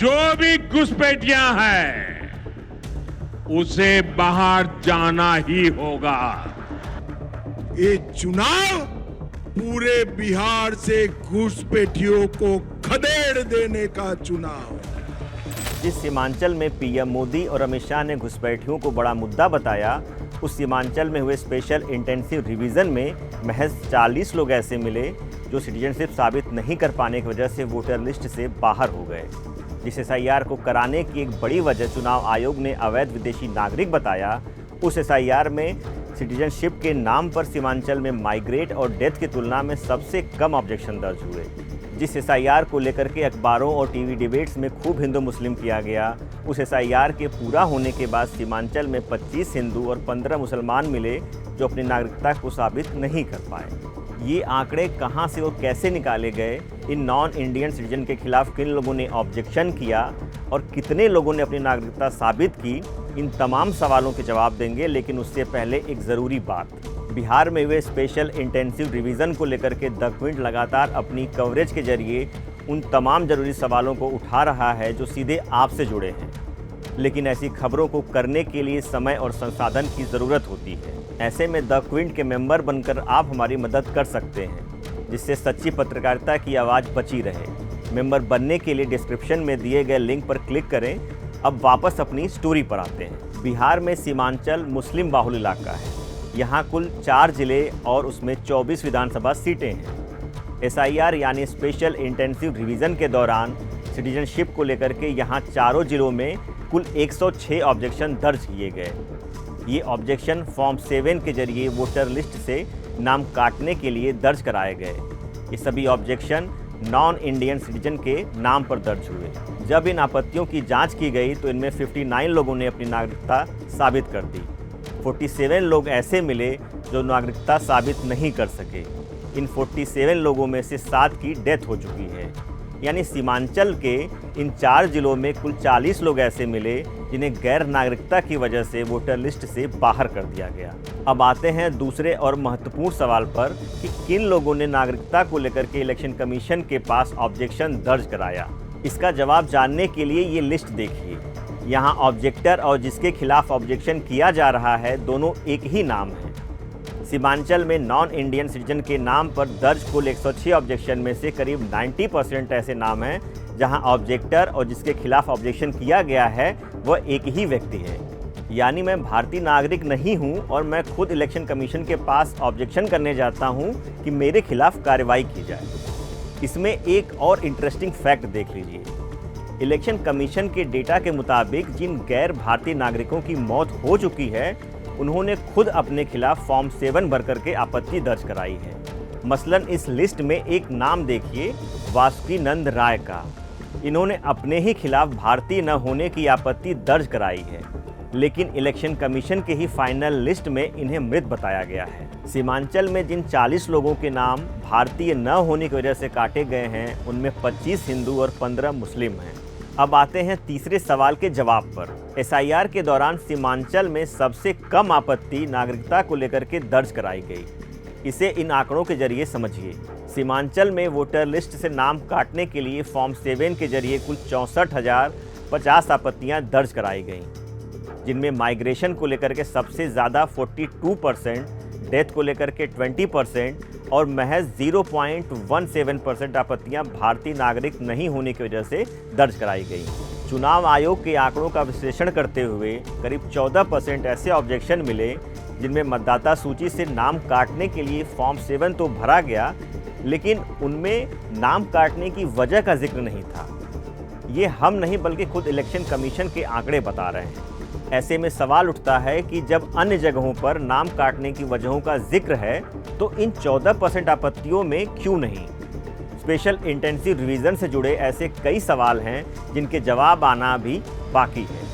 जो भी घुसपैठियां हैं उसे बाहर जाना ही होगा। ये चुनाव पूरे बिहार से घुसपैठियों को खदेड़ देने का चुनाव। जिस सीमांचल में पीएम मोदी और अमित शाह ने घुसपैठियों को बड़ा मुद्दा बताया, उस सीमांचल में हुए स्पेशल इंटेंसिव रिवीजन में महज 40 लोग ऐसे मिले जो सिटीजनशिप साबित नहीं कर पाने की वजह से वोटर लिस्ट से बाहर हो गए। जिस एसआईआर को कराने की एक बड़ी वजह चुनाव आयोग ने अवैध विदेशी नागरिक बताया, उस एसआईआर में सिटीजनशिप के नाम पर सीमांचल में माइग्रेट और डेथ की तुलना में सबसे कम ऑब्जेक्शन दर्ज हुए। जिस एसआईआर को लेकर के अखबारों और टीवी डिबेट्स में खूब हिंदू मुस्लिम किया गया, उस एसआईआर के पूरा होने के बाद सीमांचल में 25 हिंदू और 15 मुसलमान मिले जो अपनी नागरिकता को साबित नहीं कर पाए। ये आंकड़े कहां से और कैसे निकाले गए, इन नॉन इंडियन सिटीजन के खिलाफ किन लोगों ने ऑब्जेक्शन किया और कितने लोगों ने अपनी नागरिकता साबित की, इन तमाम सवालों के जवाब देंगे। लेकिन उससे पहले एक ज़रूरी बात, बिहार में हुए स्पेशल इंटेंसिव रिवीजन को लेकर के द क्विंट लगातार अपनी कवरेज के जरिए उन तमाम ज़रूरी सवालों को उठा रहा है जो सीधे आपसे जुड़े हैं। लेकिन ऐसी खबरों को करने के लिए समय और संसाधन की ज़रूरत होती है। ऐसे में द क्विंट के मेंबर बनकर आप हमारी मदद कर सकते हैं, जिससे सच्ची पत्रकारिता की आवाज़ बची रहे। मेंबर बनने के लिए डिस्क्रिप्शन में दिए गए लिंक पर क्लिक करें। अब वापस अपनी स्टोरी पर आते हैं। बिहार में सीमांचल मुस्लिम बाहुल इलाका है। यहाँ कुल 4 जिले और उसमें 24 विधानसभा सीटें हैं। एसआईआर यानी स्पेशल इंटेंसिव रिवीजन के दौरान सिटीजनशिप को लेकर के यहाँ चारों जिलों में कुल 106 ऑब्जेक्शन दर्ज किए गए। ये ऑब्जेक्शन फॉर्म 7 के जरिए वोटर लिस्ट से नाम काटने के लिए दर्ज कराए गए। ये सभी ऑब्जेक्शन नॉन इंडियन सिटीजन के नाम पर दर्ज हुए। जब इन आपत्तियों की जांच की गई तो इनमें 59 लोगों ने अपनी नागरिकता साबित कर दी। 47 लोग ऐसे मिले जो नागरिकता साबित नहीं कर सके। इन 47 लोगों में से 7 की डेथ हो चुकी है। यानी सीमांचल के इन 4 जिलों में कुल 40 लोग ऐसे मिले जिन्हें गैर नागरिकता की वजह से वोटर लिस्ट से बाहर कर दिया गया। अब आते हैं दूसरे और महत्वपूर्ण सवाल पर कि किन लोगों ने नागरिकता को लेकर के इलेक्शन कमीशन के पास ऑब्जेक्शन दर्ज कराया। इसका जवाब जानने के लिए ये लिस्ट देखिए। यहाँ ऑब्जेक्टर और जिसके खिलाफ ऑब्जेक्शन किया जा रहा है दोनों एक ही नाम है। सीमांचल में नॉन इंडियन सिटीजन के नाम पर दर्ज कुल 106 ऑब्जेक्शन में से करीब 90% ऐसे नाम हैं जहां ऑब्जेक्टर और जिसके खिलाफ ऑब्जेक्शन किया गया है वह एक ही व्यक्ति है। यानी मैं भारतीय नागरिक नहीं हूं और मैं खुद इलेक्शन कमीशन के पास ऑब्जेक्शन करने जाता हूं कि मेरे खिलाफ कार्रवाई की जाए। इसमें एक और इंटरेस्टिंग फैक्ट देख लीजिए। इलेक्शन कमीशन के डेटा के मुताबिक जिन गैर भारतीय नागरिकों की मौत हो चुकी है उन्होंने खुद अपने खिलाफ फॉर्म 7 भर करके आपत्ति दर्ज कराई है। मसलन इस लिस्ट में एक नाम देखिए, वासुकी नंद राय का। इन्होंने अपने ही खिलाफ भारतीय न होने की आपत्ति दर्ज कराई है, लेकिन इलेक्शन कमीशन के ही फाइनल लिस्ट में इन्हें मृत बताया गया है। सीमांचल में जिन 40 लोगों के नाम भारतीय न होने की वजह से काटे गए हैं उनमें 25 हिंदू और 15 मुस्लिम हैं। अब आते हैं तीसरे सवाल के जवाब पर। एसआईआर के दौरान सीमांचल में सबसे कम आपत्ति नागरिकता को लेकर के दर्ज कराई गई। इसे इन आंकड़ों के जरिए समझिए। सीमांचल में वोटर लिस्ट से नाम काटने के लिए फॉर्म 7 के जरिए कुल 64,050 आपत्तियां दर्ज कराई गईं, जिनमें माइग्रेशन को लेकर के सबसे ज़्यादा 42%, डेथ को लेकर के 20% और महज 0.17% आपत्तियां भारतीय नागरिक नहीं होने की वजह से दर्ज कराई गई। चुनाव आयोग के आंकड़ों का विश्लेषण करते हुए करीब 14% ऐसे ऑब्जेक्शन मिले जिनमें मतदाता सूची से नाम काटने के लिए फॉर्म 7 तो भरा गया, लेकिन उनमें नाम काटने की वजह का जिक्र नहीं था। ये हम नहीं बल्कि खुद इलेक्शन कमीशन के आंकड़े बता रहे हैं। ऐसे में सवाल उठता है कि जब अन्य जगहों पर नाम काटने की वजहों का जिक्र है तो इन 14% आपत्तियों में क्यों नहीं? स्पेशल इंटेंसिव रिवीजन से जुड़े ऐसे कई सवाल हैं जिनके जवाब आना भी बाकी है।